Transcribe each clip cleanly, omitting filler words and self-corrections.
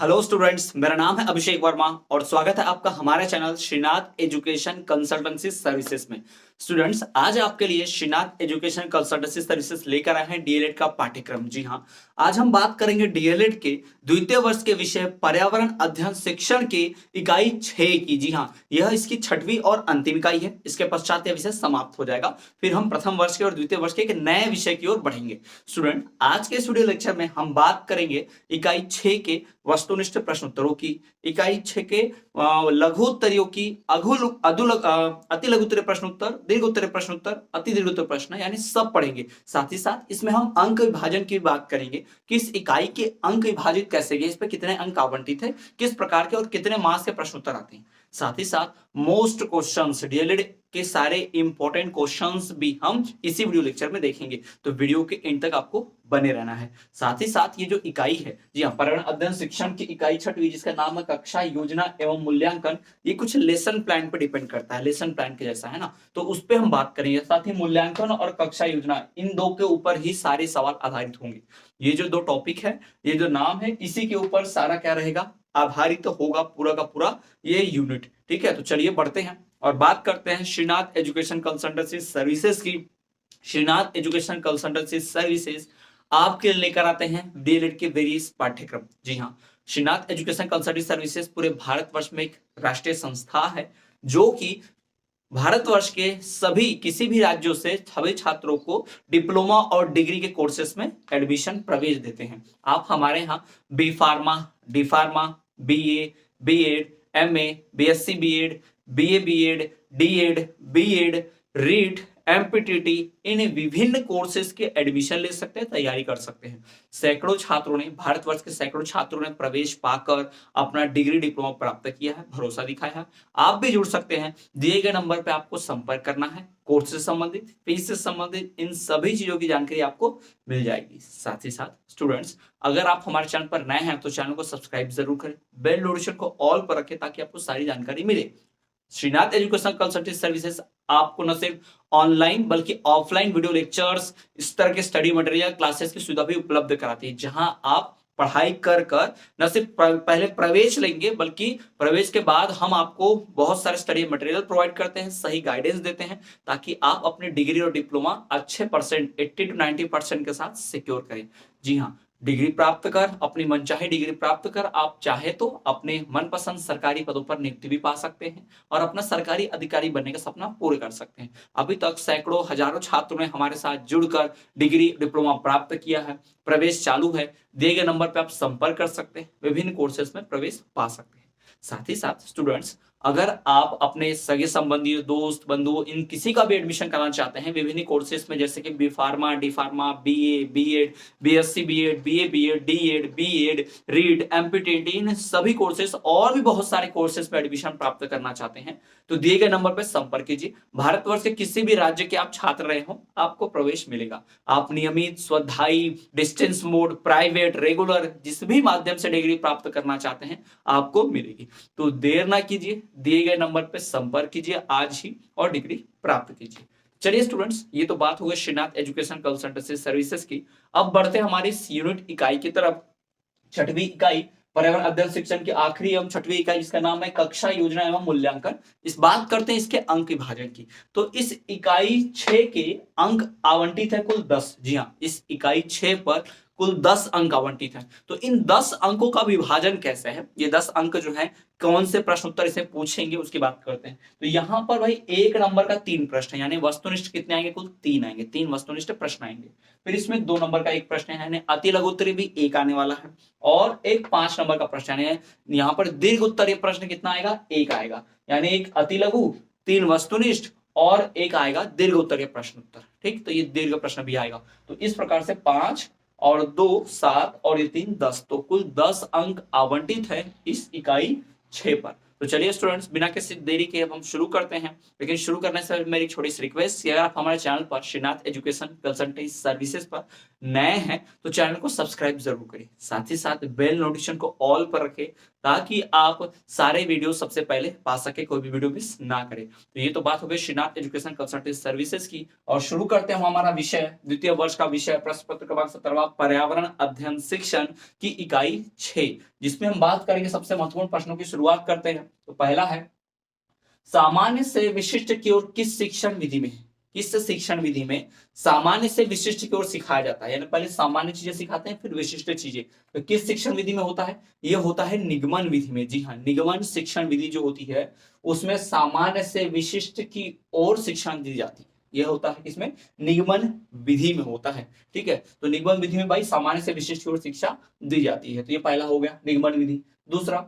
Hello students, मेरा नाम है अभिषेक वर्मा और स्वागत है आपका हमारे channel Shrinath education consultancy services में। स्टूडेंट्स, आज आपके लिए श्रीनाथ एजुकेशन कंसल्टेंसी सर्विसेज लेकर आए हैं डीएलएड का पाठ्यक्रम। जी हाँ, आज हम बात करेंगे डीएलएड के द्वितीय वर्ष के विषय पर्यावरण अध्ययन शिक्षण की इकाई 6 की। जी हाँ, यह इसकी 6वीं और अंतिम इकाई है। इसके पश्चात यह विषय समाप्त हो जाएगा। फिर हम प्रथम वर्ष के और द्वितीय वर्ष के एक नए विषय की ओर बढ़ेंगे। स्टूडेंट, आज के वीडियो लेक्चर में हम बात करेंगे इकाई 6 के वस्तुनिष्ठ प्रश्नोत्तरों की, इकाई 6 के लघु उत्तरीयों की, अति लघु उत्तरीय प्रश्नोत्तर, दीर्घ उत्तरीय प्रश्नोत्तर, अति दीर्घ उत्तरीय प्रश्न, यानी सब पढ़ेंगे। साथ ही साथ इसमें हम अंक विभाजन की बात करेंगे कि इस इकाई के अंक विभाजित कैसे गए, इस पर कितने अंक आवंटित है, किस प्रकार के और कितने मार्क्स के प्रश्नोत्तर आते हैं। साथ ही साथ मोस्ट क्वेश्चंस, डीएलएड के सारे इंपॉर्टेंट क्वेश्चंस भी हम इसी वीडियो लेक्चर में देखेंगे। तो वीडियो के एंड तक आपको बने रहना है। साथ ही साथ ये जो इकाई है, जी हाँ, पर्यावरण अध्ययन शिक्षण की इकाई 6वीं, जिसका नाम है कक्षा योजना एवं मूल्यांकन, ये कुछ लेसन प्लान पर डिपेंड करता है, लेसन प्लान के जैसा है ना, तो उस पर हम बात करेंगे। साथ ही मूल्यांकन और कक्षा योजना, इन दो के ऊपर ही सारे सवाल आधारित होंगे। ये जो दो टॉपिक है, ये जो नाम है, इसी के ऊपर सारा क्या रहेगा, आधारित तो होगा पूरा का पूरा ये यूनिट। ठीक है, तो चलिए बढ़ते हैं और बात करते हैं श्रीनाथ एजुकेशन कंसल्टेंसी सर्विसेज की। श्रीनाथ एजुकेशन कंसल्टेंसी सर्विसेज आपके लेकर आते हैं डीएलएड के वेरियस पाठ्यक्रम। जी हाँ, श्रीनाथ एजुकेशन कंसल्टेंसी सर्विसेज पूरे भारतवर्ष में एक राष्ट्रीय संस्था है जो कि भारतवर्ष के सभी किसी भी राज्यों से सभी छात्रों को डिप्लोमा और डिग्री के कोर्सेज में एडमिशन प्रवेश देते हैं। आप हमारे यहाँ B pharma, D pharma, BA, BEd, MA, BSc BEd, BA BEd, DEd, BEd, REET, MPTT, इन विभिन्न कोर्सेज के एडमिशन ले सकते हैं, तैयारी कर सकते हैं। सैकड़ों छात्रों ने, भारतवर्ष के सैकड़ों छात्रों ने प्रवेश पाकर अपना डिग्री डिप्लोमा प्राप्त किया है, भरोसा दिखाया है। आप भी जुड़ सकते हैं। दिए गए नंबर पे आपको संपर्क करना है। कोर्स से संबंधित, फीस से संबंधित, इन सभी चीजों की जानकारी आपको मिल जाएगी। साथ ही साथ स्टूडेंट्स, अगर आप हमारे चैनल पर नए हैं तो चैनल को सब्सक्राइब जरूर करें, बेल नोटिफिकेशन को ऑल पर रखें ताकि आपको सारी जानकारी मिले। श्रीनाथ एजुकेशन कंसल्टेंसी सर्विसेज आपको न सिर्फ ऑनलाइन बल्कि ऑफलाइन वीडियो लेक्चर्स, इस तरह के स्टडी मटेरियल क्लासेस की सुविधा भी उपलब्ध कराती है, जहां आप पढ़ाई कर कर न सिर्फ पहले प्रवेश लेंगे बल्कि प्रवेश के बाद हम आपको बहुत सारे स्टडी मटेरियल प्रोवाइड करते हैं, सही गाइडेंस देते हैं ताकि आप अपनी डिग्री और डिप्लोमा अच्छे परसेंट 80 to 90% के साथ सिक्योर करें। जी हाँ, डिग्री प्राप्त कर, अपनी मनचाही डिग्री प्राप्त कर आप चाहे तो अपने मनपसंद सरकारी पदों पर नियुक्ति भी पा सकते हैं और अपना सरकारी अधिकारी बनने का सपना पूरे कर सकते हैं। अभी तक सैकड़ों हजारों छात्रों ने हमारे साथ जुड़कर डिग्री डिप्लोमा प्राप्त किया है। प्रवेश चालू है। दिए गए नंबर पर आप संपर्क कर सकते हैं, विभिन्न कोर्सेज में प्रवेश पा सकते हैं। साथ ही साथ स्टूडेंट्स, अगर आप अपने सगे संबंधी, दोस्त, बंधु, इन किसी का भी एडमिशन कराना चाहते हैं विभिन्न कोर्सेज में, जैसे कि B pharma, D pharma, BA, BEd, BSc BEd, BA BEd, DEd, BEd, REET, MPTT, इन सभी कोर्सेज और भी बहुत सारे कोर्सेज में एडमिशन प्राप्त करना चाहते हैं तो दिए गए नंबर पर संपर्क कीजिए। भारतवर्ष के किसी भी राज्य के आप छात्र रहे हो, आपको प्रवेश मिलेगा। आप नियमित, स्वाध्यायी, डिस्टेंस मोड, प्राइवेट, रेगुलर, जिस भी माध्यम से डिग्री प्राप्त करना चाहते हैं आपको मिलेगी। तो देर ना कीजिए, दिए गए नंबर पर संपर्क कीजिए आज ही और डिग्री प्राप्त कीजिए। चलिए स्टूडेंट्स, ये तो बात हो गई श्रीनाथ एजुकेशन कंसल्टेंसी सर्विसेज की। अब बढ़ते हैं हमारी यूनिट इकाई की तरफ। 6वीं इकाई पर्यावरण अध्ययन शिक्षण की आखिरी एवं 6वीं इकाई, जिसका नाम है कक्षा योजना एवं मूल्यांकन। इस बात करते हैं इसके अंक विभाजन की। तो इस इकाई 6 के अंक आवंटित है कुल 10। जी हाँ, इस इकाई 6 पर कुल 10 अंक आवंटित हैं। तो इन 10 अंकों का विभाजन कैसे है, ये 10 अंक जो है कौन से प्रश्न उत्तर इसे पूछेंगे उसकी बात करते हैं। तो यहां पर भाई 1 नंबर का 3 प्रश्न है, यानी वस्तुनिष्ठ कितने आएंगे, कुल 3 आएंगे, 3 वस्तुनिष्ठ प्रश्न आएंगे। फिर इसमें 2 नंबर का एक प्रश्न है, यानी अति लघु उत्तरीय भी 1 आने वाला है, और एक 5 नंबर का प्रश्न है। यहाँ पर दीर्घ उत्तरीय प्रश्न कितना आएगा, 1 आएगा, यानी एक अति लघु, 3 वस्तुनिष्ठ और एक आएगा दीर्घ उत्तरीय प्रश्न उत्तर। ठीक, तो ये दीर्घ प्रश्न भी आएगा। तो इस प्रकार से 5 और 2 7 और ये 3 10, तो कुल 10 अंक आवंटित है इस इकाई 6 पर। तो चलिए स्टूडेंट्स, बिना किसी देरी के अब हम शुरू करते हैं। लेकिन शुरू करने से मेरी छोटी सी रिक्वेस्ट, अगर आप हमारे चैनल पर श्रीनाथ एजुकेशन कंसल्टेंसी सर्विसेज पर नए हैं तो चैनल को सब्सक्राइब जरूर करें, साथ ही साथ बेल नोटिफिकेशन को ऑल पर रखें ताकि आप सारे वीडियो सबसे पहले पा सके, कोई भी वीडियो मिस ना करें। तो ये तो बात हो गई श्रीनाथ एजुकेशन कंसल्टेंसी सर्विसेज की, और शुरू करते हैं हमारा विषय, द्वितीय वर्ष का विषय, प्रश्न पत्र क्रमांक 17वां, पर्यावरण अध्ययन शिक्षण की इकाई 6, जिसमें हम बात करेंगे सबसे महत्वपूर्ण प्रश्नों की शुरुआत करते हैं। तो पहला है, सामान्य से विशिष्ट की ओर किस शिक्षण विधि में, किस शिक्षण विधि में सामान्य से विशिष्ट की ओर सिखाया जाता है, यानी पहले सामान्य चीजें सिखाते हैं फिर विशिष्ट चीजें। तो किस शिक्षण विधि में होता है, यह होता है निगमन विधि में। जी हाँ, निगमन शिक्षण विधि जो होती है उसमें सामान्य से विशिष्ट की ओर शिक्षण दी जाती है। यह होता है इसमें निगमन विधि में होता है। ठीक है, तो निगमन विधि में भाई सामान्य से विशिष्ट की ओर शिक्षा दी जाती है। तो ये पहला हो गया निगमन विधि। दूसरा,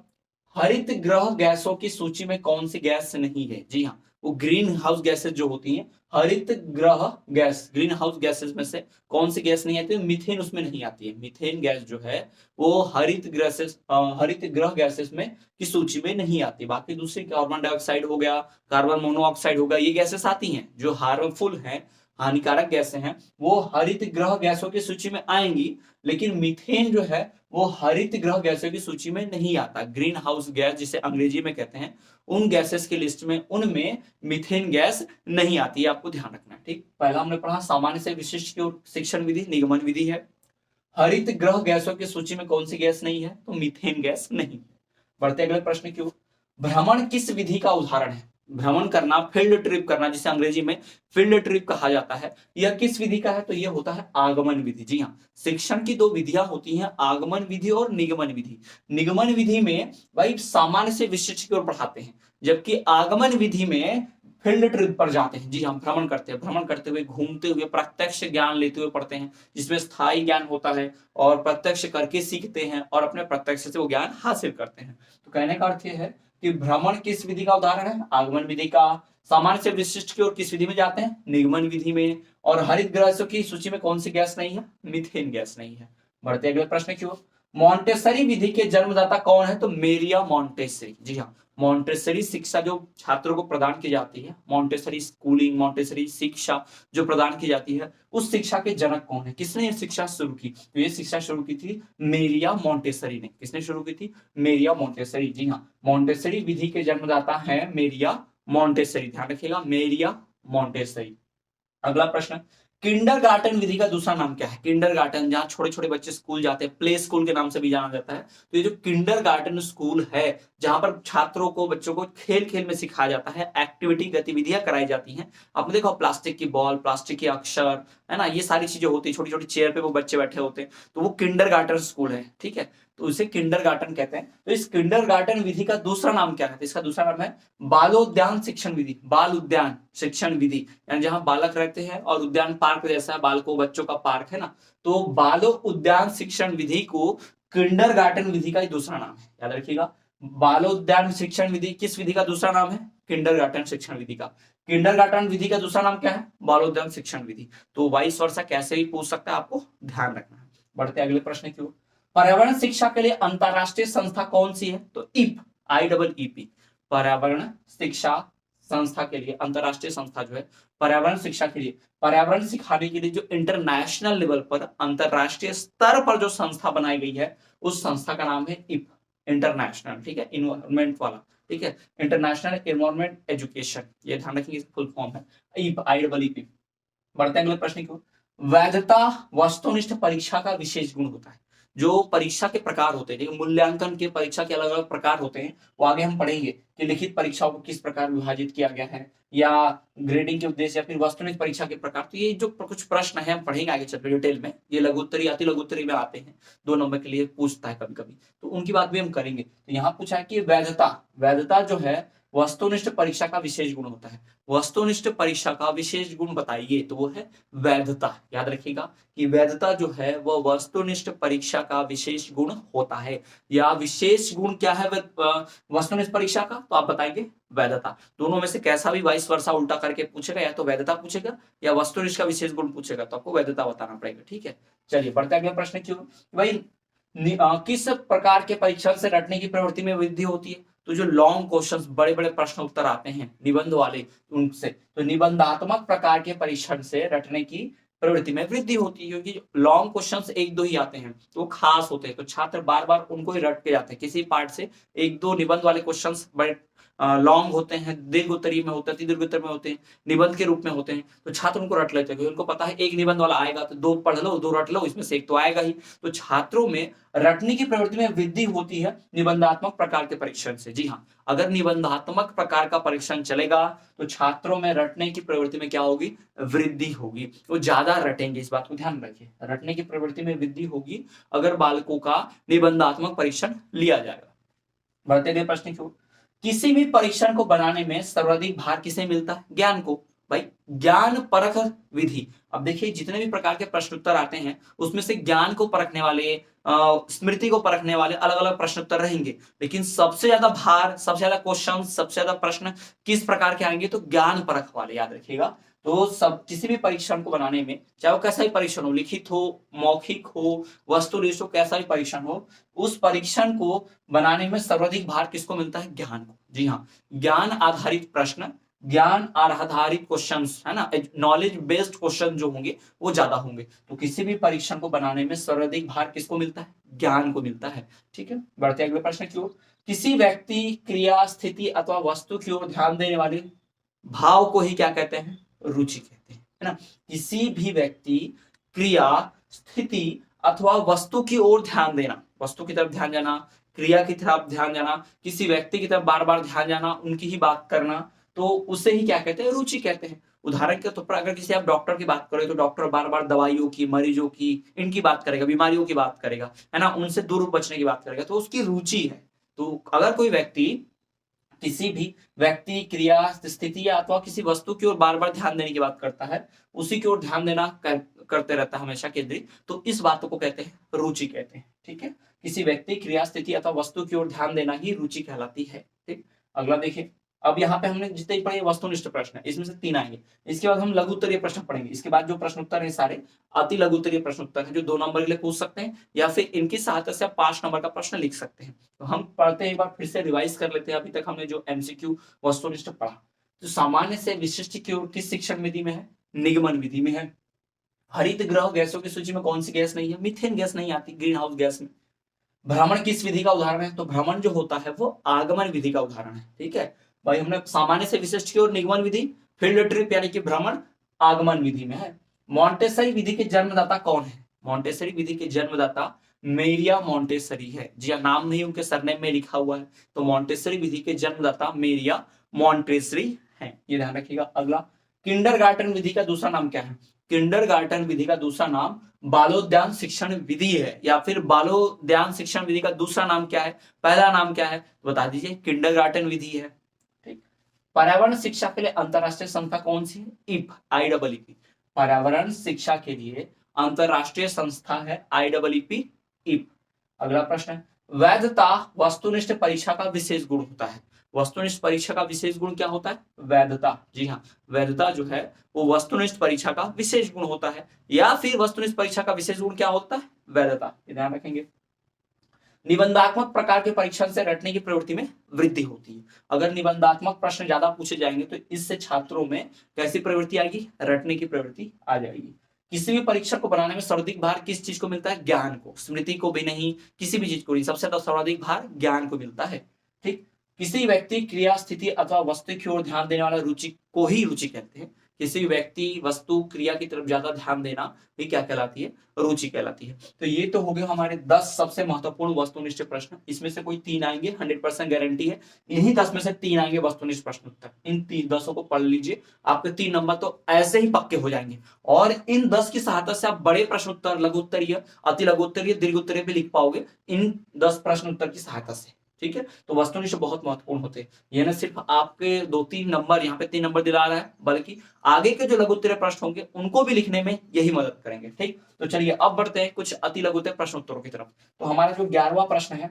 हरित ग्रह गैसों की सूची में कौन सी गैस नहीं है। जी हाँ, वो ग्रीन हाउस गैसेस जो होती हैं, हरित ग्रह गैस, ग्रीन हाउस गैसेस में से कौन सी गैस नहीं आती है, मीथेन उसमें नहीं आती है। मीथेन गैस जो है वो हरित ग्रह गैसेस में की सूची में नहीं आती। बाकी दूसरी कार्बन डाइऑक्साइड हो गया, कार्बन मोनोऑक्साइड हो गया, ये गैसेस आती हैं जो हार्मफुल हैं, हानिकारक गैसें हैं, वो हरित ग्रह गैसों की सूची में आएंगी। लेकिन मीथेन जो है वो हरित ग्रह गैसों की सूची में नहीं आता। ग्रीन हाउस गैस जिसे अंग्रेजी में कहते हैं, उन गैसेस की लिस्ट में उनमें मीथेन गैस नहीं आती है, आपको ध्यान रखना है। ठीक, पहला हमने पढ़ा सामान्य से विशिष्ट की ओर शिक्षण विधि निगमन विधि है। हरित ग्रह गैसों की सूची में कौन सी गैस नहीं है, तो मीथेन गैस नहीं है। बढ़ते अगले प्रश्न की ओर, भ्रमण किस विधि का उदाहरण है। भ्रमण करना, फील्ड ट्रिप करना, जिसे अंग्रेजी में फील्ड ट्रिप कहा जाता है, यह किस विधि का है, तो यह होता है आगमन विधि। जी हाँ, शिक्षण की दो विधियां होती हैं, आगमन विधि और निगमन विधि। निगमन विधि में भाई सामान्य से विशिष्ट की ओर पढ़ाते हैं, जबकि आगमन विधि में फील्ड ट्रिप पर जाते हैं। जी हम भ्रमण करते हैं, भ्रमण करते हुए, घूमते हुए, प्रत्यक्ष ज्ञान लेते हुए पढ़ते हैं, जिसमें स्थायी ज्ञान होता है और प्रत्यक्ष करके सीखते हैं और अपने प्रत्यक्ष से वो ज्ञान हासिल करते हैं। तो कहने का अर्थ यह है कि भ्रमण किस विधि का उदाहरण है, आगमन विधि का। सामान्य से विशिष्ट की ओर किस विधि में जाते हैं, निगमन विधि में। और हरित गैसों की सूची में कौन सी गैस नहीं है, मीथेन गैस नहीं है। बढ़ते अगले प्रश्न की ओर, मॉन्टेसरी विधि के जन्मदाता कौन है, तो मेरिया मॉन्टेसरी। जी हाँ, मॉन्टेसरी शिक्षा जो छात्रों को प्रदान की जाती है, मॉन्टेसरी स्कूलिंग, मॉन्टेसरी शिक्षा जो प्रदान की जाती है, उस शिक्षा के जनक कौन है, किसने ये शिक्षा शुरू की, तो ये शिक्षा शुरू की थी मेरिया मॉन्टेसरी ने। किसने शुरू की थी, मेरिया मॉन्टेसरी। जी हाँ, मॉन्टेसरी विधि के जन्मदाता है मेरिया मॉन्टेसरी, ध्यान रखिएगा, मेरिया मॉन्टेसरी। अगला प्रश्न, किंडरगार्टन विधि का दूसरा नाम क्या है। किंडरगार्टन, जहां छोटे छोटे बच्चे स्कूल जाते हैं, प्ले स्कूल के नाम से भी जाना जाता है। तो ये जो किंडरगार्टन स्कूल है, जहां पर छात्रों को, बच्चों को खेल खेल में सिखाया जाता है, एक्टिविटी गतिविधियां कराई जाती हैं। आपने देखो प्लास्टिक की बॉल, प्लास्टिक के अक्षर, है ना, ये सारी चीजें होती है, छोटी छोटी चेयर पे वो बच्चे बैठे होते हैं, तो वो किंडरगार्टन स्कूल है। ठीक है, तो उसे किंडरगार्टन कहते हैं। तो इस किंडरगार्टन विधि का दूसरा नाम क्या है, तो इसका दूसरा नाम है बालोद्यान शिक्षण विधि। बाल उद्यान शिक्षण विधि, यानी जहां बालक रहते हैं और उद्यान पार्क जैसा है, बालकों बच्चों का पार्क है ना, तो बालो उद्यान शिक्षण विधि को किंडरगार्टन विधि का ही दूसरा नाम है, याद रखिएगा। बालोद्यान शिक्षण विधि किस विधि का दूसरा नाम है, किंडरगार्टन शिक्षण विधि का। किंडरगार्टन विधि का दूसरा नाम क्या है, बालोद्यान शिक्षण विधि। तो वाइस वर्षा कैसे भी पूछ सकता है, आपको ध्यान रखना है। बढ़ते अगले प्रश्न की ओर, पर्यावरण शिक्षा के लिए अंतरराष्ट्रीय संस्था कौन सी है, तो इप, IEEP, पर्यावरण शिक्षा संस्था के लिए, अंतरराष्ट्रीय संस्था जो है पर्यावरण शिक्षा के लिए, पर्यावरण सिखाने के लिए जो इंटरनेशनल लेवल पर, अंतरराष्ट्रीय स्तर पर जो संस्था बनाई गई है, उस संस्था का नाम है इप, इंटरनेशनल। ठीक है, इन्वायरमेंट वाला। ठीक है, इंटरनेशनल एनवायरमेंट एजुकेशन, ये ध्यान रखेंगे, फुल फॉर्म है इप, IEEP। बढ़ते हैं अगले प्रश्न की ओर, वैधता वस्तुनिष्ठ परीक्षा का विशेष गुण होता है। जो परीक्षा के प्रकार होते हैं, मूल्यांकन के परीक्षा के अलग अलग प्रकार होते हैं, वो आगे हम पढ़ेंगे कि लिखित परीक्षाओं को किस प्रकार विभाजित किया गया है, या ग्रेडिंग के उद्देश्य, या फिर वस्तुनिष्ठ परीक्षा के प्रकार। तो ये जो कुछ प्रश्न है हम पढ़ेंगे आगे चलकर डिटेल में, ये लघुत्तरी, अति लघुत्तरी में आते हैं, 2 नंबर के लिए पूछता है कभी कभी, तो उनकी बात भी हम करेंगे। तो यहाँ पूछा है कि वैधता, वैधता जो है वस्तुनिष्ठ परीक्षा का विशेष गुण होता है। वस्तुनिष्ठ परीक्षा का विशेष गुण बताइए, तो वो है वैधता। याद रखिएगा कि वैधता जो है वह वस्तुनिष्ठ परीक्षा का विशेष गुण होता है। या विशेष गुण क्या है वस्तुनिष्ठ परीक्षा का, तो आप बताएंगे वैधता। दोनों में से कैसा भी वाइस वर्षा उल्टा करके पूछेगा, या तो वैधता पूछेगा या वस्तुनिष्ठ का विशेष गुण पूछेगा, तो आपको वैधता बताना पड़ेगा। ठीक है, चलिए बढ़ते अगले प्रश्न की ओर। भाई किस प्रकार के परीक्षण से रटने की प्रवृत्ति में वृद्धि होती है, तो जो लॉन्ग क्वेश्चंस, बड़े बड़े प्रश्न उत्तर आते हैं निबंध वाले, उनसे, तो निबंधात्मक प्रकार के परीक्षण से रटने की प्रवृत्ति में वृद्धि होती है, क्योंकि लॉन्ग क्वेश्चंस 1-2 ही आते हैं, तो खास होते हैं, तो छात्र बार बार उनको ही रट के जाते हैं। किसी पार्ट से 1-2 निबंध वाले क्वेश्चंस बड़े लॉन्ग होते हैं, दीर्घ उत्तरीय में होते हैं, दीर्घ उत्तर में होते हैं, निबंध के रूप में होते हैं, तो छात्र उनको रट लेते हैं क्योंकि उनको पता है एक निबंध वाला आएगा तो दो पढ़ लो, दो रट लो, इसमें से एक तो आएगा ही। तो छात्रों में रटने की प्रवृत्ति में वृद्धि होती है निबंधात्मक प्रकार के परीक्षण से। जी हाँ, अगर निबंधात्मक प्रकार का परीक्षण चलेगा तो छात्रों में रटने की प्रवृत्ति में क्या होगी, वृद्धि होगी, वो ज्यादा रटेंगे। इस बात को ध्यान रखिए, रटने की प्रवृत्ति में वृद्धि होगी अगर बालकों का निबंधात्मक परीक्षण लिया जाएगा। बढ़ते गए प्रश्न की ओर। किसी भी परीक्षण को बनाने में सर्वाधिक भार किसे मिलता है, ज्ञान को। भाई ज्ञान परख विधि, अब देखिए जितने भी प्रकार के प्रश्न उत्तर आते हैं उसमें से ज्ञान को परखने वाले, स्मृति को परखने वाले अलग अलग प्रश्न उत्तर रहेंगे, लेकिन सबसे ज्यादा भार, सबसे ज्यादा क्वेश्चन, सबसे ज्यादा प्रश्न किस प्रकार के आएंगे, तो ज्ञान परख वाले, याद रखिएगा। तो सब किसी भी परीक्षण को बनाने में, चाहे वो कैसा भी परीक्षण हो, लिखित हो, मौखिक हो, वस्तुनिष्ठ हो, कैसा भी परीक्षण हो, उस परीक्षण को बनाने में सर्वाधिक भार किसको मिलता है, ज्ञान को। जी हाँ, ज्ञान आधारित प्रश्न, ज्ञान आधारित क्वेश्चंस, है ना, नॉलेज बेस्ड क्वेश्चन जो होंगे वो ज्यादा होंगे। तो किसी भी परीक्षण को बनाने में सर्वाधिक भार किसको मिलता है, ज्ञान को मिलता है। ठीक है, बढ़ते अगले प्रश्न की ओर। किसी व्यक्ति, क्रिया, स्थिति अथवा वस्तु की ओर ध्यान देने वाले भाव को ही क्या कहते हैं, रुचि कहते हैं, है ना। किसी भी व्यक्ति, क्रिया, स्थिति अथवा वस्तु की ओर ध्यान देना, वस्तु की तरफ ध्यान जाना, क्रिया की तरफ ध्यान जाना, किसी व्यक्ति की तरफ बार बार ध्यान जाना, उनकी ही बात करना, तो उसे ही क्या कहते हैं, रुचि कहते हैं। उदाहरण के तौर पर अगर किसी आप डॉक्टर की बात करें तो डॉक्टर बार बार दवाइयों की, मरीजों की, इनकी बात करेगा, बीमारियों की बात करेगा, है ना, उनसे दूर बचने की बात करेगा, तो उसकी रुचि है। तो अगर कोई व्यक्ति किसी भी व्यक्ति, क्रिया, स्थिति या अथवा किसी वस्तु की ओर बार बार ध्यान देने की बात करता है, उसी की ओर ध्यान देना करते रहता है हमेशा केंद्रित, तो इस बात को कहते हैं रुचि कहते हैं। ठीक है, किसी व्यक्ति, क्रिया, स्थिति अथवा वस्तु की ओर ध्यान देना ही रुचि कहलाती है। ठीक, अगला देखिए। अब यहाँ पे हमने जितने पढ़े वस्तुनिष्ठ प्रश्न है, इसमें से 3 आएंगे। इसके बाद हम लघु उत्तरीय प्रश्न पढ़ेंगे। इसके बाद जो प्रश्न उत्तर है सारे अति लघु उत्तरीय प्रश्न उत्तर है, जो 2 नंबर के लिए पूछ सकते हैं, या फिर इनकी सहायता से आप 5 नंबर का प्रश्न लिख सकते हैं। तो हम पढ़ते हैं, एक बार फिर से रिवाइज कर लेते हैं। अभी तक हमने जो एमसीक्यू वस्तुनिष्ठ पढ़ा, तो सामान्य से विशिष्ट की ओर किस शिक्षण विधि में है, निगमन विधि में है। हरित गृह गैसों की सूची में कौन सी गैस नहीं है, मीथेन गैस नहीं आती ग्रीन हाउस गैस में। भ्रमण किस विधि का उदाहरण है, तो भ्रमण जो होता है वो आगमन विधि का उदाहरण है। ठीक है भाई, हमने सामान्य से विशिष्ट की ओर निगमन विधि, फील्ड ट्रिप यानी कि भ्रमण आगमन विधि में है। मॉन्टेसरी विधि के जन्मदाता कौन है, मॉन्टेसरी विधि के जन्मदाता मेरिया मॉन्टेसरी है। जी हाँ, नाम नहीं उनके सरनेम में लिखा हुआ है, तो मॉन्टेसरी विधि के जन्मदाता मेरिया मॉन्टेसरी है, ये ध्यान रखिएगा। अगला, किंडरगार्टन विधि का दूसरा नाम क्या है, किंडरगार्टन विधि का दूसरा नाम बालोद्यान शिक्षण विधि है, या फिर बालोद्यान शिक्षण विधि का दूसरा नाम क्या है, पहला नाम क्या है, तो बता दीजिए, किंडरगार्टन विधि है। ठीक, पर्यावरण शिक्षा के लिए अंतरराष्ट्रीय संस्था कौन सी है, इफ, IEEP। पर्यावरण शिक्षा के लिए अंतरराष्ट्रीय संस्था है IEEP, इफ। अगला प्रश्न है, वैधता वस्तुनिष्ठ परीक्षा का विशेष गुण होता है। वस्तुनिष्ठ परीक्षा का विशेष गुण क्या होता है, वैधता। जी हाँ, वैधता जो है वो वस्तुनिष्ठ परीक्षा का विशेष गुण होता है, या फिर वस्तुनिष्ठ परीक्षा का विशेष गुण क्या होता है, वैधता, ध्यान रखेंगे। निबंधात्मक प्रकार के परीक्षण से रटने की प्रवृत्ति में वृद्धि होती है। अगर निबंधात्मक प्रश्न ज्यादा पूछे जाएंगे तो इससे छात्रों में कैसी प्रवृत्ति आएगी, रटने की प्रवृत्ति आ जाएगी। किसी भी परीक्षण को बनाने में सर्वाधिक भार किस चीज को मिलता है, ज्ञान को, स्मृति को भी नहीं, किसी भी चीज को नहीं, सबसे ज्यादा सर्वाधिक भार ज्ञान को मिलता है। ठीक, किसी व्यक्ति, क्रिया, स्थिति अथवा वस्तु की ओर ध्यान देने वाला रुचि को ही रुचि कहते हैं। किसी व्यक्ति, वस्तु, क्रिया की तरफ ज्यादा ध्यान देना ये क्या कहलाती है, रुचि कहलाती है। तो ये तो हो गए हमारे 10 सबसे महत्वपूर्ण वस्तुनिष्ठ प्रश्न। इसमें से कोई 3 आएंगे, 100% गारंटी है। इन्हीं 10 में से 3 आएंगे वस्तुनिष्ठ प्रश्न उत्तर। इन 10 को पढ़ लीजिए, आपके 3 नंबर तो ऐसे ही पक्के हो जाएंगे। और इन 10 की सहायता से आप बड़े प्रश्न उत्तर, लघु उत्तरीय, अति लघु उत्तरीय, दीर्घ उत्तरीय भी लिख पाओगे इन 10 प्रश्न उत्तर की सहायता से। ठीक है, तो वस्तुनिष्ठ बहुत महत्वपूर्ण होते हैं। यह न सिर्फ आपके 2-3 नंबर, यहाँ पे 3 नंबर दिला रहा है, बल्कि आगे के जो लघु उत्तरीय प्रश्न होंगे उनको भी लिखने में यही मदद करेंगे। ठीक, तो चलिए अब बढ़ते हैं कुछ अति लघु उत्तरीय प्रश्न उत्तरों की तरफ। तो हमारा जो 11वां प्रश्न है,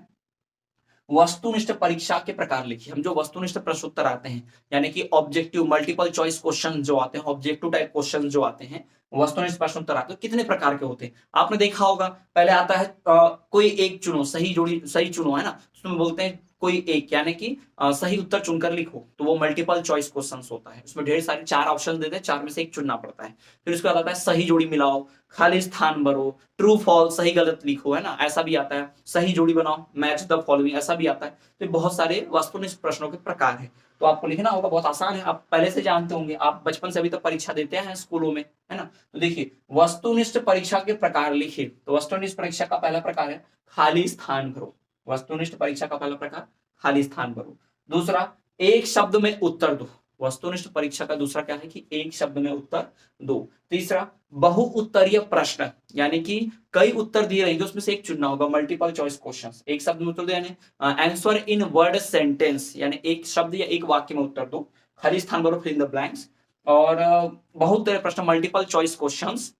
वस्तुनिष्ठ परीक्षा के प्रकार लिखिए। हम जो वस्तुनिष्ठ प्रश्न उत्तर आते हैं, यानी कि ऑब्जेक्टिव मल्टीपल चॉइस क्वेश्चन जो आते हैं, ऑब्जेक्टिव टाइप क्वेश्चन जो आते हैं, वस्तुनिष्ठ प्रश्न उत्तर आते हैं, कितने प्रकार के होते हैं आपने देखा होगा। पहले आता है कोई एक चुनो, सही जोड़ी, सही चुनो, है ना, उसमें बोलते हैं कोई एक, यानी कि सही उत्तर चुनकर लिखो, तो वो मल्टीपल चॉइस क्वेश्चंस होता है। उसमें ढेर सारे 4 ऑप्शन देते हैं, 4 में से एक चुनना पड़ता है। फिर उसके बाद आता है सही जोड़ी मिलाओ, खाली स्थान भरो, ट्रू फॉल्स, सही गलत लिखो, है ना, ऐसा भी आता है। सही जोड़ी बनाओ, मैच द फॉलोइंग, ऐसा भी आता है। तो बहुत सारे वस्तुनिष्ठ प्रश्नों के प्रकार है। तो आपको लिखना होगा, बहुत आसान है, आप पहले से जानते होंगे, आप बचपन से अभी तक परीक्षा देते हैं स्कूलों में, है ना। तो देखिए वस्तुनिष्ठ परीक्षा के प्रकार लिखिए। तो वस्तुनिष्ठ परीक्षा का पहला प्रकार है खाली स्थान भरो। वस्तुनिष्ठ परीक्षा का पहला प्रकार खाली स्थान भरो। दूसरा, एक शब्द में उत्तर दो। वस्तुनिष्ठ परीक्षा का दूसरा क्या है कि एक शब्द में उत्तर दो। तीसरा, बहु उत्तरीय प्रश्न, यानी कि कई उत्तर दिए रहेंगे, उसमें से एक चुनना होगा, मल्टीपल चॉइस क्वेश्चंस। एक शब्द में उत्तर दो यानी आंसर इन वर्ड सेंटेंस, यानी एक शब्द या एक वाक्य में उत्तर दो। खाली स्थान भरो, फिल इन द ब्लैंक्स। और बहुत तरह प्रश्न, मल्टीपल चॉइस क्वेश्चंस।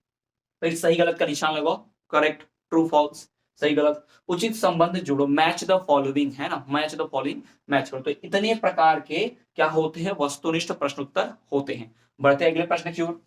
फिर सही गलत का निशान लगाओ, करेक्ट, ट्रू फॉल्स, सही गलत। उचित संबंध जोड़ो, मैच द फॉलोइंग, है ना, मैच द फॉलोइंग मैच करो। तो इतने प्रकार के क्या होते हैं, वस्तुनिष्ठ प्रश्न उत्तर होते हैं। बढ़ते अगले प्रश्न की ओर।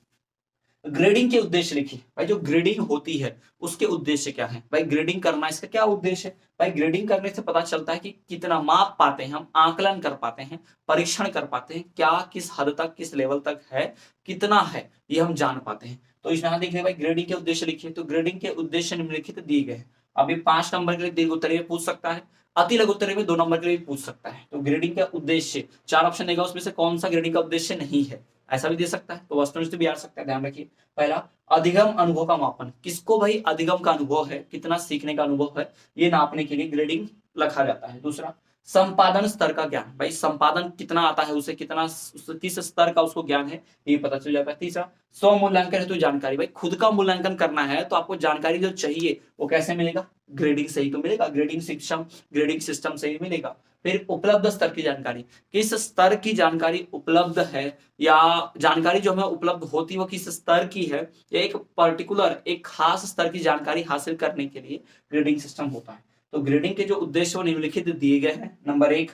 ग्रेडिंग के उद्देश्य लिखिए। भाई जो ग्रेडिंग होती है उसके उद्देश्य क्या है। भाई ग्रेडिंग करना, इसका क्या उद्देश्य है। भाई ग्रेडिंग करने से पता चलता है कि कितना माप पाते हैं हम, आकलन कर पाते हैं, परीक्षण कर पाते हैं, क्या किस हद तक, किस लेवल तक है, कितना है, ये हम जान पाते हैं। तो इस यहां देखिए भाई ग्रेडिंग के उद्देश्य लिखिए। तो ग्रेडिंग के उद्देश्य निम्नलिखित दिए गए हैं। अभी 5 नंबर के लिए दीर्घ उत्तरीय में पूछ सकता है, अति लघु उत्तरीय में 2 नंबर के लिए पूछ सकता है। तो ग्रेडिंग का उद्देश्य 4 ऑप्शन देगा, उसमें से कौन सा ग्रेडिंग का उद्देश्य नहीं है, ऐसा भी दे सकता है। तो वस्तुनिष्ठ भी आ सकता है, ध्यान रखिए। पहला, अधिगम अनुभव का मापन, किसको भाई अधिगम का अनुभव है, कितना सीखने का अनुभव है, ये नापने के लिए ग्रेडिंग रखा जाता है। दूसरा, संपादन स्तर का ज्ञान, भाई संपादन कितना आता है उसे, कितना किस स्तर का उसको ज्ञान है, ये पता चल जाता है। तीसरा, स्व मूल्यांकन हेतु जानकारी, भाई खुद का मूल्यांकन करना है तो आपको जानकारी जो चाहिए वो कैसे मिलेगा, ग्रेडिंग से ही तो मिलेगा, ग्रेडिंग सिस्टम से ही मिलेगा। फिर उपलब्ध स्तर की जानकारी, किस स्तर की जानकारी उपलब्ध है, या जानकारी जो हमें उपलब्ध होती है वो किस स्तर की है, या एक पर्टिकुलर, एक खास स्तर की जानकारी हासिल करने के लिए ग्रेडिंग सिस्टम होता है। तो ग्रेडिंग के जो उद्देश्य वो निम्नलिखित दिए गए हैं। नंबर 1,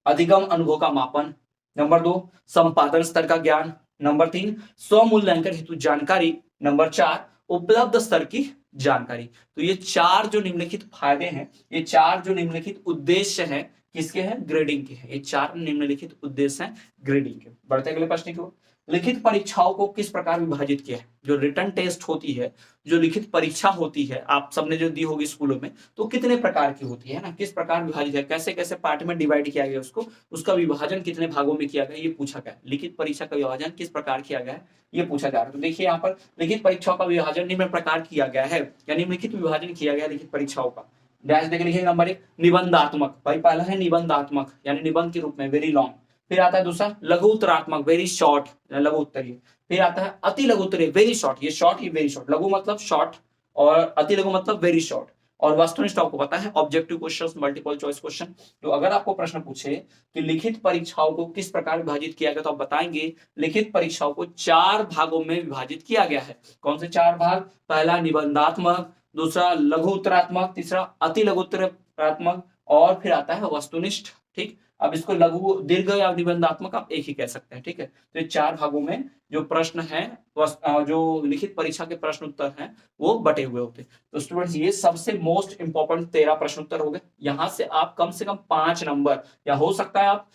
अधिगम अनुभव का मापन। नंबर 2, संपादन स्तर का ज्ञान। नंबर 3, स्व मूल्यांकन हेतु जानकारी। नंबर 4, उपलब्ध स्तर की जानकारी। तो ये 4 जो निम्नलिखित फायदे हैं, ये 4 जो निम्नलिखित उद्देश्य हैं, किसके हैं, ग्रेडिंग के हैं। ये 4 निम्नलिखित उद्देश्य हैं ग्रेडिंग के। बढ़ते अगले प्रश्न की ओर। लिखित परीक्षाओं को किस प्रकार विभाजित किया है। जो रिटन टेस्ट होती है, जो लिखित परीक्षा होती है, आप सबने जो दी होगी स्कूलों में, तो कितने प्रकार की होती है ना, किस प्रकार विभाजित है, कैसे कैसे पार्ट में डिवाइड किया गया उसको, उसका विभाजन कितने भागों में किया गया, ये पूछा गया। लिखित परीक्षा का विभाजन किस प्रकार किया गया है, ये पूछा जा रहा है। तो देखिए यहाँ पर लिखित परीक्षाओं का विभाजन निम्न प्रकार किया गया है, या निम्नलिखित विभाजन किया गया लिखित परीक्षाओं का। डैश देख लिखिए। नंबर 1, निबंधात्मक, भाई पहला है निबंधात्मक, यानी निबंध के रूप में, वेरी लॉन्ग। फिर आता है दूसरा लघु उत्तरात्मक, वेरी शॉर्ट, लघु उत्तरीय। फिर आता है अति लघु उत्तरीय, वेरी शॉर्ट, ये शॉर्ट ही वेरी शॉर्ट। लघु मतलब शॉर्ट और अति लघु मतलब वेरी शॉर्ट। और वस्तुनिष्ठ आपको पता है objective questions, multiple choice question. तो अगर आपको प्रश्न पूछे कि लिखित परीक्षाओं को किस प्रकार विभाजित किया गया, तो आप बताएंगे लिखित परीक्षाओं को 4 भागों में विभाजित किया गया है। कौन से 4 भाग, पहला निबंधात्मक, दूसरा लघु उत्तरात्मक, तीसरा अति लघु उत्तरात्मक, और फिर आता है वस्तुनिष्ठ। ठीक, अब इसको लघु, दीर्घ या निबंधात्मक आप एक ही कह सकते हैं। ठीक है, तो ये 4 भागों में जो प्रश्न है, जो लिखित परीक्षा के प्रश्न उत्तर हैं, वो बटे हुए होते हैं। तो स्टूडेंट्स ये सबसे मोस्ट इंपॉर्टेंट 13 प्रश्न उत्तर हो गए। यहां से आप कम से कम 5 नंबर, या हो सकता है आप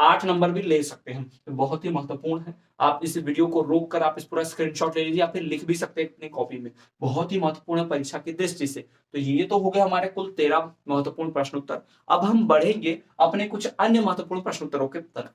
8 नंबर भी ले सकते हैं। तो बहुत ही महत्वपूर्ण है। आप इस वीडियो को रोक कर आप इस पूरा स्क्रीनशॉट ले लीजिए, या फिर लिख भी सकते हैं अपनी कॉपी में। बहुत ही महत्वपूर्ण है परीक्षा की दृष्टि से। तो ये तो हो गए हमारे कुल 13 महत्वपूर्ण प्रश्न उत्तर। अब हम बढ़ेंगे अपने कुछ अन्य महत्वपूर्ण प्रश्न उत्तरों के तरफ।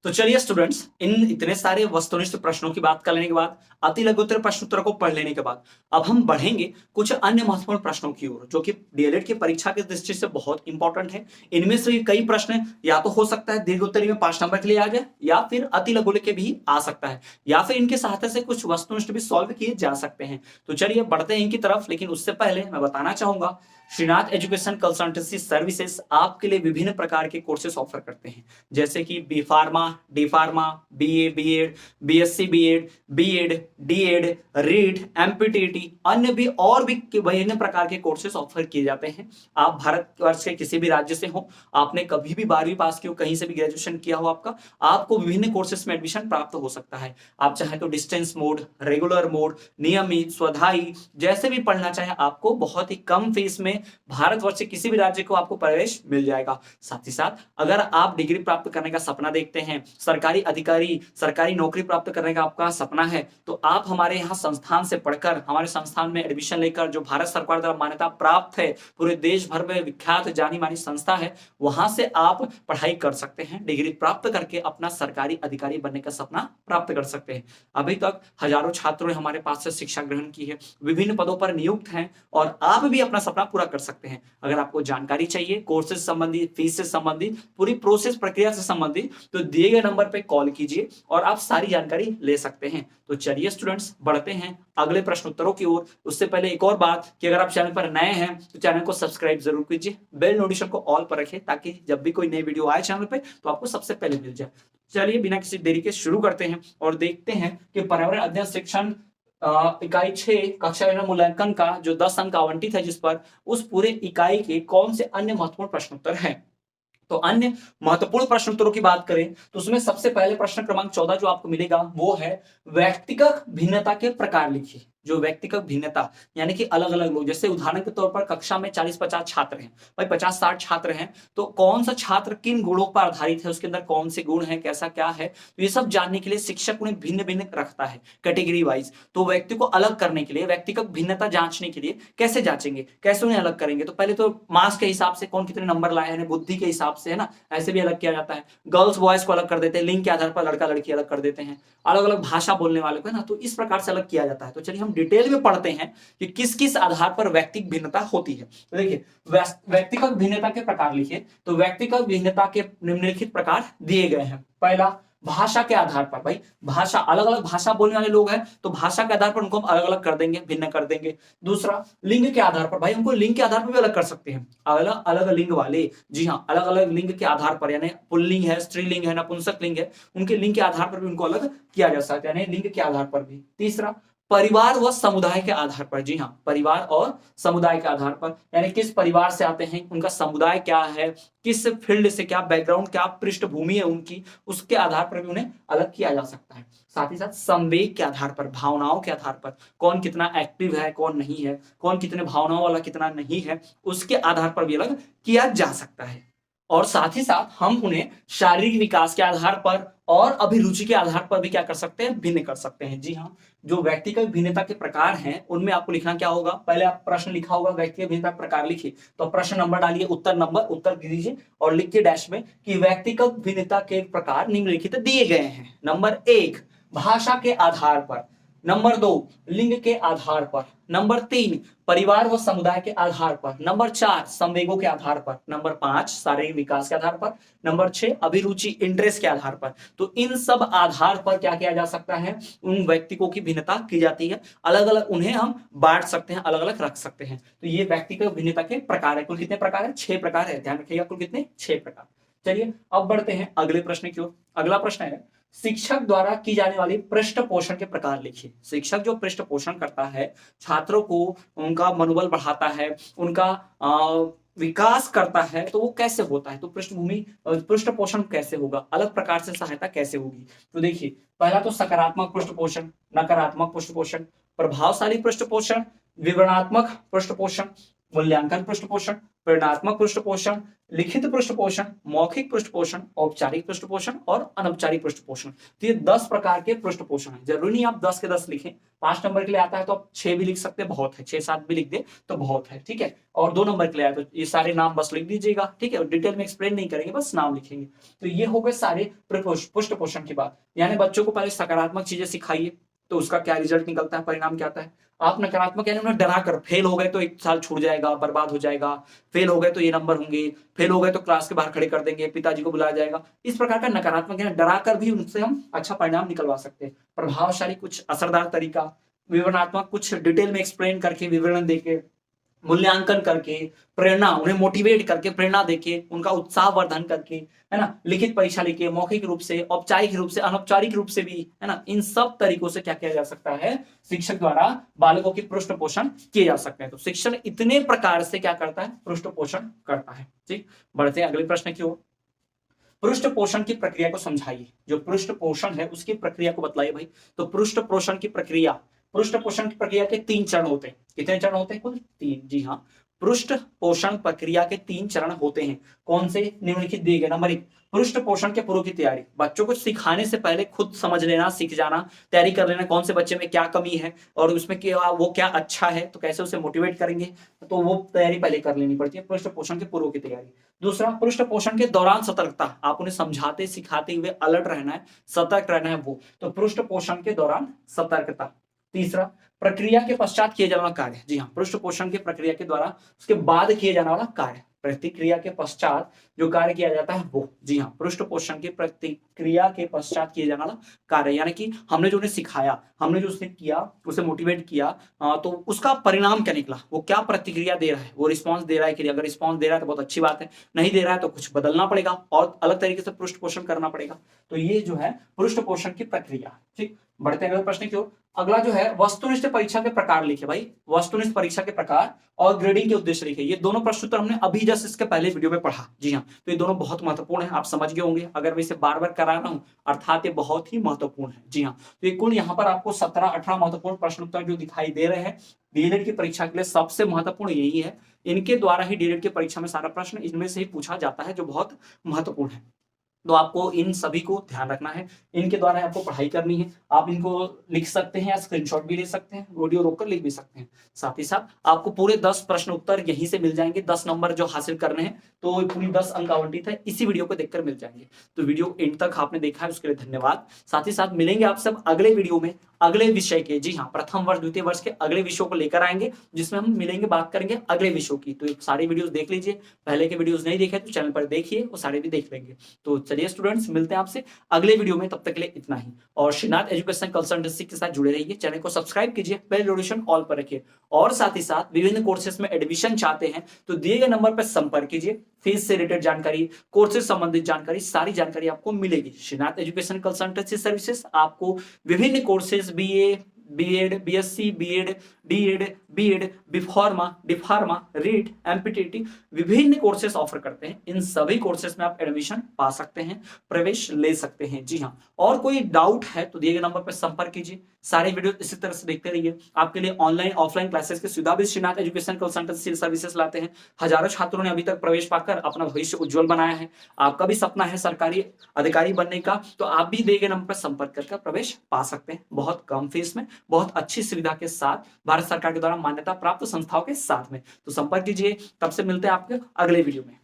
तो चलिए स्टूडेंट्स, इन इतने सारे वस्तुनिष्ठ प्रश्नों की बात कर लेने के बाद, अति लघुत्तर प्रश्न उत्तर को पढ़ लेने के बाद, अब हम बढ़ेंगे कुछ अन्य महत्वपूर्ण प्रश्नों की ओर, जो कि डीएलएड की परीक्षा की दृष्टि से बहुत इंपॉर्टेंट है। इनमें से कई प्रश्न या तो हो सकता है दीर्घ उत्तरीय में 5 नंबर के लिए आ जाए, या फिर अति लघु के भी आ सकता है, या फिर इनके सहायता से कुछ वस्तुनिष्ठ भी सॉल्व किए जा सकते हैं। तो चलिए बढ़ते हैं इनकी तरफ। लेकिन उससे पहले मैं बताना चाहूंगा, श्रीनाथ एजुकेशन कंसल्टेंसी सर्विसेज आपके लिए विभिन्न प्रकार के कोर्सेस ऑफर करते हैं, जैसे कि B pharma, D pharma, BA, BEd, BSc BEd, BEd, DEd, REET, MPTT, अन्य भी और भी विभिन्न प्रकार के कोर्सेस ऑफर किए जाते हैं। आप भारतवर्ष के किसी भी राज्य से हो, आपने कभी भी 12वीं पास की हो, कहीं से भी ग्रेजुएशन किया हो आपका, आपको विभिन्न कोर्सेस में एडमिशन प्राप्त हो सकता है। आप चाहे तो डिस्टेंस मोड, रेगुलर मोड, नियमित, स्वधाई, जैसे भी पढ़ना चाहे आपको बहुत ही कम फीस में में भारतवर्ष के किसी भी राज्य को आपको प्रवेश मिल जाएगा। साथ ही साथ अगर आप डिग्री प्राप्त करने का सपना देखते हैं, सरकारी अधिकारी, सरकारी नौकरी प्राप्त करने का आपका सपना है, तो आप हमारे यहाँ संस्थान से पढ़कर, हमारे संस्थान में एडमिशन लेकर, जो भारत सरकार द्वारा मान्यता प्राप्त है, पूरे देश भर में विख्यात जानी मानी संस्था है, वहां से आप पढ़ाई कर सकते हैं। डिग्री प्राप्त करके अपना सरकारी अधिकारी बनने का सपना प्राप्त कर सकते हैं। अभी तक हजारों छात्रों ने हमारे पास से शिक्षा ग्रहण की है, विभिन्न पदों पर नियुक्त हैं, और आप भी अपना सपना पूरा कर सकते हैं। अगर आपको जानकारी चाहिए कोर्स से संबंधित, फीस से संबंधित, पूरी प्रोसेस प्रक्रिया से संबंधित, तो दिए गए नंबर पे कॉल कीजिए और आप सारी जानकारी ले सकते हैं। तो चलिए स्टूडेंट्स, बढ़ते हैं अगले प्रश्न उत्तरों की ओर। उससे पहले एक और बात कि अगर आप चैनल पर नए हैं तो चैनल को सब्सक्राइब जरूर कीजिए, बेल नोटिफिकेशन को ऑल पर रखें, ताकि जब भी कोई नई वीडियो आए चैनल पे तो आपको सबसे पहले मिल जाए। चलिए बिना किसी देरी के शुरू करते हैं और देखते हैं कि पर्यावरण अध्ययन शिक्षण इकाई 6 कक्षा मूल्यांकन का जो 10 अंक आवंटित है जिस पर, उस पूरे इकाई के कौन से अन्य महत्वपूर्ण प्रश्न उत्तर हैं। तो अन्य महत्वपूर्ण प्रश्न उत्तरों की बात करें तो उसमें सबसे पहले प्रश्न क्रमांक 14 जो आपको मिलेगा वो है व्यक्तिगत भिन्नता के प्रकार लिखिए। जो व्यक्तिगत भिन्नता यानी कि अलग अलग लोग, जैसे उदाहरण के तौर पर कक्षा में 40-50 छात्र हैं, भाई 50-60 छात्र हैं, तो कौन सा छात्र किन गुणों पर आधारित है, उसके अंदर कौन से गुण है, कैसा क्या है, तो ये सब जानने के लिए शिक्षक उन्हें भिन्न भिन्न रखता है कैटेगरी वाइज। तो व्यक्ति को अलग करने के लिए, व्यक्तिगत भिन्नता जांचने के लिए कैसे जांचेंगे, कैसे उन्हें अलग करेंगे, तो पहले तो मार्क्स के हिसाब से कौन कितने नंबर लाए हैं, बुद्धि के हिसाब से, है ना, ऐसे भी अलग किया जाता है। गर्ल्स बॉयज को अलग कर देते हैं, लिंग के आधार पर लड़का लड़की अलग कर देते हैं, अलग अलग भाषा बोलने वाले को, है ना, तो इस प्रकार से अलग किया जाता है। तो चलिए हम डिटेल में पढ़ते हैं कि किस किस आधार पर व्यक्तिगत भिन्नता होती है। तो देखिए व्यक्तिगत भिन्नता के प्रकार लिखिए। तो व्यक्तिगत भिन्नता के निम्नलिखित प्रकार दिए गए हैं। पहला, भाषा के आधार पर, भाई भाषा, अलग अलग भाषा बोलने वाले लोग हैं तो भाषा के आधार पर उनको हम अलग अलग कर देंगे, भिन्न कर देंगे। दूसरा, लिंग के आधार पर, भाई हमको लिंग के आधार पर भी अलग कर सकते हैं, अलग अलग लिंग वाले, जी हाँ, अलग अलग लिंग के आधार पर, यानी पुल्लिंग है, स्त्रीलिंग है, नपुंसक लिंग है, उनके लिंग के आधार पर भी उनको अलग किया जा सकता है, यानी लिंग के आधार पर भी। तीसरा, परिवार व समुदाय के आधार पर, जी हाँ, परिवार और समुदाय के आधार पर, यानी किस परिवार से आते हैं, उनका समुदाय क्या है, किस फील्ड से, क्या बैकग्राउंड, क्या पृष्ठभूमि है उनकी, उसके आधार पर भी उन्हें अलग किया जा सकता है। साथ ही साथ संवेग के आधार पर, भावनाओं के आधार पर, कौन कितना एक्टिव है, कौन नहीं है, कौन कितने भावनाओं वाला कितना नहीं है, उसके आधार पर भी अलग किया जा सकता है। और साथ ही साथ हम उन्हें शारीरिक विकास के आधार पर और अभिरुचि के आधार पर भी क्या कर सकते हैं, भिन्न कर सकते हैं। जी हाँ, जो व्यक्तिगत भिन्नता के प्रकार हैं उनमें आपको लिखना क्या होगा, पहले आप प्रश्न लिखा होगा व्यक्तिगत भिन्नता प्रकार लिखिए, तो प्रश्न नंबर डालिए, उत्तर दीजिए और लिखिए डैश में कि व्यक्तिगत भिन्नता के प्रकार निम्नलिखित दिए गए हैं। नंबर 1, भाषा के आधार पर। नंबर 2, लिंग के आधार पर। नंबर 3, परिवार व समुदाय के आधार पर। नंबर 4, संवेगों के आधार पर। नंबर 5, शारीरिक विकास के आधार पर। नंबर 6, अभिरुचि, इंटरेस्ट के आधार पर। तो इन सब आधार पर क्या किया जा सकता है, उन व्यक्तियों की भिन्नता की जाती है, अलग अलग उन्हें हम बांट सकते हैं, अलग अलग रख सकते हैं। तो ये व्यक्तिगत भिन्नता के प्रकार है। कुल कितने प्रकार है, 6 प्रकार है, ध्यान रखिएगा, कुल कितने, 6 प्रकार। चलिए अब बढ़ते हैं अगले प्रश्न की ओर। अगला प्रश्न है, शिक्षक द्वारा की जाने वाली पृष्ठ पोषण के प्रकार लिखिए। शिक्षक जो पृष्ठ पोषण करता है, छात्रों को उनका मनोबल बढ़ाता है, उनका विकास करता है, तो वो कैसे होता है, तो पृष्ठ पोषण कैसे होगा, अलग प्रकार से सहायता कैसे होगी। तो देखिए, पहला तो सकारात्मक पृष्ठ पोषण, नकारात्मक पृष्ठ पोषण, प्रभावशाली पृष्ठ पोषण, विवरणात्मक पृष्ठ पोषण, मूल्यांकन पृष्ठ पोषण, प्रेरणात्मक पृष्ठ पोषण, लिखित पृष्ठ पोषण, मौखिक पृष्ठ पोषण, औपचारिक पृष्ठ पोषण और अनौपचारिक पृष्ठ पोषण। तो ये 10 प्रकार के पृष्ठ पोषण है। जरूरी नहीं आप 10 के 10 लिखें, 5 नंबर के लिए आता है तो आप 6 भी लिख सकते हैं, बहुत है, 6-7 भी लिख दे तो बहुत है, ठीक है। और 2 नंबर के लिए आया तो ये सारे नाम बस लिख दीजिएगा, ठीक है, डिटेल में एक्सप्लेन नहीं करेंगे, बस नाम लिखेंगे। तो ये हो गए सारे पृष्ठ पोषण की बात। यानी बच्चों को पहले सकारात्मक चीजें सिखाइए तो उसका क्या रिजल्ट निकलता है, परिणाम क्या आता है। आप नकारात्मक यानी उन्हें डरा कर, फेल हो गए तो 1 साल छूट जाएगा, बर्बाद हो जाएगा, फेल हो गए तो ये नंबर होंगे, फेल हो गए तो क्लास के बाहर खड़े कर देंगे, पिताजी को बुलाया जाएगा, इस प्रकार का नकारात्मक यानी डरा कर भी उनसे हम अच्छा परिणाम निकलवा सकते हैं। प्रभावशाली कुछ असरदार तरीका, विवरणात्मक कुछ डिटेल में एक्सप्लेन करके, विवरण देके, मूल्यांकन करके, प्रेरणा, उन्हें मोटिवेट करके, प्रेरणा देके, उनका उत्साह वर्धन करके, है ना, लिखित परीक्षा लेके, मौखिक रूप से, औपचारिक रूप से, अनौपचारिक रूप से भी, है ना, इन सब तरीकों से क्या किया जा सकता है, शिक्षक द्वारा बालकों की पृष्ठ पोषण किए जा सकते हैं। तो शिक्षण इतने प्रकार से क्या करता है, पृष्ठ पोषण करता है। ठीक, बढ़ते हैं अगले प्रश्न की ओर। पृष्ठ पोषण की प्रक्रिया को समझाइए। जो पृष्ठ पोषण है उसकी प्रक्रिया को बतलाइए भाई। तो पृष्ठ पोषण की प्रक्रिया के 3 चरण होते हैं। कितने चरण होते हैं, कुल 3, जी हाँ। पृष्ठ पोषण प्रक्रिया के 3 चरण होते हैं। कौन से? निम्नलिखित दिए गए। नंबर 1, पृष्ठ पोषण के पूर्व की तैयारी। बच्चों को सिखाने से पहले खुद समझ लेना, सीख जाना, तैयारी कर लेना, कौन से बच्चे में क्या कमी है और उसमें क्या वो क्या अच्छा है, तो कैसे उसे मोटिवेट करेंगे, तो वो तैयारी पहले कर लेनी पड़ती है, पृष्ठ पोषण के पूर्व की तैयारी। दूसरा, पृष्ठ पोषण के दौरान सतर्कता। आप उन्हें समझाते सिखाते हुए अलर्ट रहना है, सतर्क रहना है, वो तो पृष्ठ पोषण के दौरान सतर्कता। तीसरा, प्रक्रिया के पश्चात किए जाने वाला कार्य। जी हाँ, पृष्ठ पोषण की प्रक्रिया के द्वारा उसके बाद किए जाने वाला कार्य, प्रतिक्रिया के पश्चात जो कार्य किया जाता है वो। जी हाँ, पृष्ठ पोषण की प्रतिक्रिया के पश्चात किए जाने वाला कार्य, यानी कि हमने जो उन्हें सिखाया, हमने जो उसने किया, उसे मोटिवेट किया, तो उसका परिणाम क्या निकला, वो क्या प्रतिक्रिया दे रहा है, वो रिस्पॉन्स दे रहा है कि नहीं। अगर रिस्पॉन्स दे रहा है तो बहुत अच्छी बात है, नहीं दे रहा है तो कुछ बदलना पड़ेगा और अलग तरीके से पृष्ठ पोषण करना पड़ेगा। तो ये जो है पृष्ठ पोषण की प्रक्रिया। ठीक, बढ़ते हैं अगले प्रश्न की ओर। अगला जो है वस्तुनिष्ठ परीक्षा के प्रकार लिखे। भाई, वस्तुनिष्ठ परीक्षा के प्रकार और ग्रेडिंग के उद्देश्य लिखे। ये दोनों प्रश्न उत्तर हमने अभी जस्ट इसके पहले वीडियो में पढ़ा। जी हाँ, तो ये दोनों बहुत महत्वपूर्ण है, आप समझ गए होंगे। अगर मैं इसे बार बार करा रहा हूं अर्थात ये बहुत ही महत्वपूर्ण है। जी हाँ, तो ये कुल यहाँ पर आपको 17-18 महत्वपूर्ण प्रश्न उत्तर जो दिखाई दे रहे हैं डीएलएड की परीक्षा के लिए सबसे महत्वपूर्ण यही है। इनके द्वारा ही डीएलएड की परीक्षा में सारा प्रश्न इनमें से ही पूछा जाता है, जो बहुत महत्वपूर्ण है। तो आपको इन सभी को ध्यान रखना है, इनके द्वारा आपको पढ़ाई करनी है। आप इनको लिख सकते हैं या स्क्रीनशॉट भी ले सकते हैं, वीडियो रोककर लिख भी सकते हैं। साथ ही साथ आपको पूरे 10 प्रश्न उत्तर यहीं से मिल जाएंगे। 10 नंबर जो हासिल करने हैं तो पूरी 10 अंक आवंटित है, इसी वीडियो को देखकर मिल जाएंगे। तो वीडियो एंड तक आपने देखा है उसके लिए धन्यवाद। साथ ही साथ मिलेंगे आप सब अगले वीडियो में अगले विषय के। जी हाँ, प्रथम वर्ष द्वितीय वर्ष के अगले विषयों को लेकर आएंगे, जिसमें हम मिलेंगे, बात करेंगे अगले विषयों की। तो सारी वीडियोस देख लीजिए, पहले के वीडियोस नहीं देखे तो चैनल पर देखिए, वो सारे भी देख लेंगे। तो चलिए स्टूडेंट्स, मिलते हैं आपसे अगले वीडियो में, तब तक के लिए इतना ही। और श्रीनाथ एजुकेशन कंसल्टेंसी के साथ जुड़े रहिए, चैनल को सब्सक्राइब कीजिए, बेल नोटिफिकेशन ऑल पर रखिए। और साथ ही साथ विभिन्न कोर्सेज में एडमिशन चाहते हैं तो दिए गए नंबर पर संपर्क कीजिए। फीस से रिलेटेड जानकारी, कोर्सेज संबंधित जानकारी, सारी जानकारी आपको मिलेगी। श्रीनाथ एजुकेशन कंसल्टेंसी सर्विसेज आपको विभिन्न courses BA, BEd, BSc, BEd, DEd, BEd, B pharma, D pharma, REET, MPTT विभिन्न कोर्सेज ऑफर करते हैं। इन सभी कोर्सेज में आप एडमिशन पा सकते हैं, प्रवेश ले सकते हैं। जी हाँ, और कोई डाउट है तो दिए गए नंबर पर संपर्क कीजिए। सारे वीडियो इसी तरह से देखते रहिए। आपके लिए ऑनलाइन ऑफलाइन क्लासेस की सुविधा भी श्रीनाथ एजुकेशन कंसल्टेंसी सर्विसेज लाते हैं। हजारों छात्रों ने अभी तक प्रवेश पाकर अपना भविष्य उज्जवल बनाया है। आपका भी सपना है सरकारी अधिकारी बनने का, तो आप भी दिए गए नंबर पर संपर्क करके प्रवेश पा सकते हैं, बहुत कम फीस में, बहुत अच्छी सुविधा के साथ, भारत सरकार के द्वारा मान्यता प्राप्त संस्थाओं के साथ में। तो संपर्क कीजिए। तब से मिलते हैं आपके अगले वीडियो में।